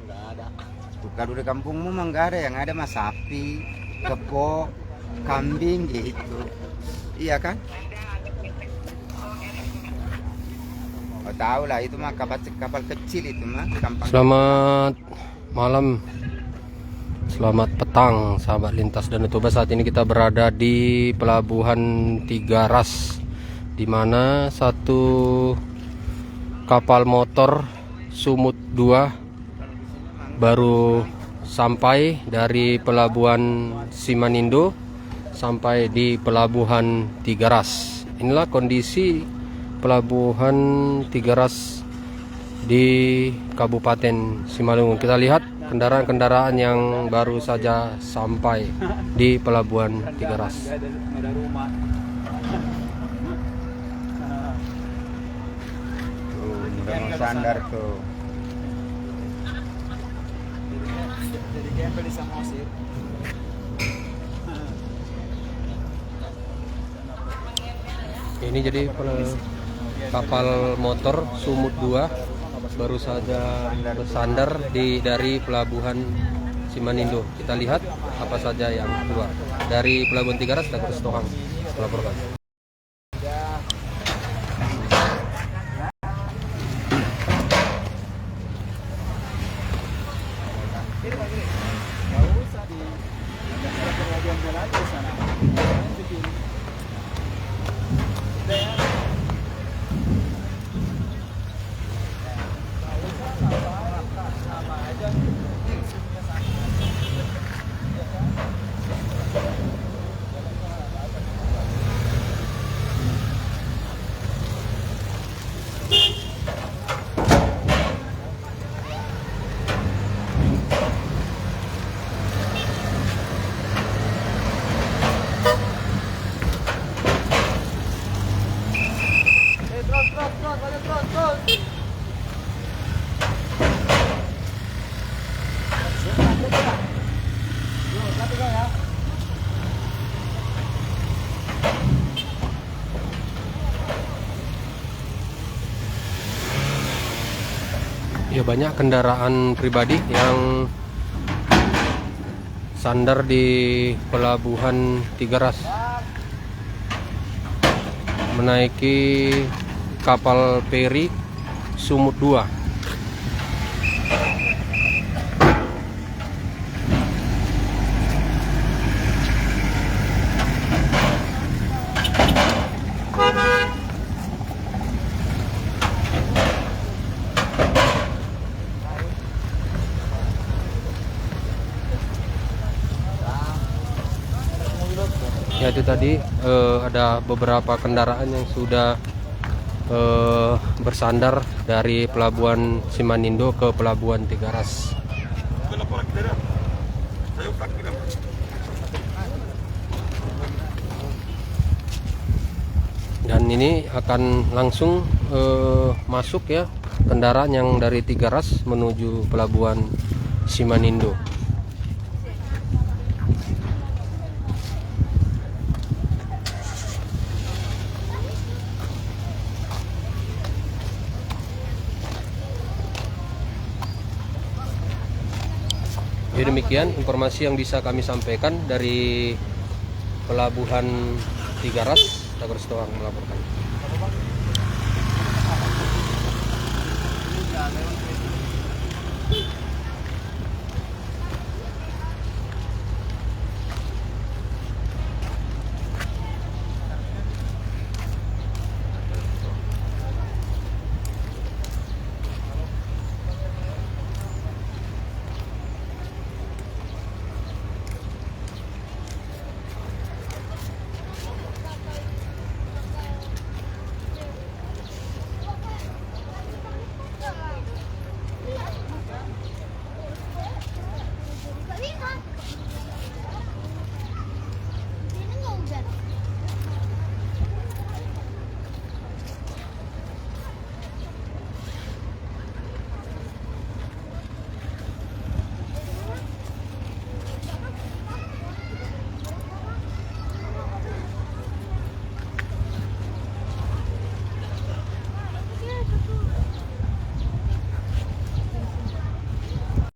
Enggak ada. Tuh, kalau di kampungmu mah nggak ada, yang ada mah sapi, kebo, kambing gitu. Iya kan? Oh, tahu lah itu mah kapal kecil itu mah gampang. Selamat malam, selamat petang sahabat lintas Danau Toba. Saat ini kita berada di pelabuhan Tiga Ras, di mana satu kapal motor Sumut 2 baru sampai dari pelabuhan Simanindo sampai di pelabuhan Tiga Ras. Inilah kondisi pelabuhan Tiga Ras di Kabupaten Simalungun. Kita lihat kendaraan-kendaraan yang baru saja sampai di pelabuhan Tiga Ras. Ada rumah. Tuh, udah mau sandar tuh. Jadi gembel di Samosir. Ini jadi kapal motor Sumut 2 baru saja bersandar dari pelabuhan Simanindo. Kita lihat apa saja yang keluar dari pelabuhan Tiga Ras. Dr. Stohang melaporkan. Ya, banyak kendaraan pribadi yang sandar di pelabuhan Tiga Ras menaiki kapal feri Sumut 2. Ya, itu tadi ada beberapa kendaraan yang sudah bersandar dari pelabuhan Simanindo ke pelabuhan Tiga Ras. Dan ini akan langsung masuk ya kendaraan yang dari Tiga Ras menuju pelabuhan Simanindo. Jadi demikian informasi yang bisa kami sampaikan dari pelabuhan Tiga Ras. Dr. Stohang melaporkan.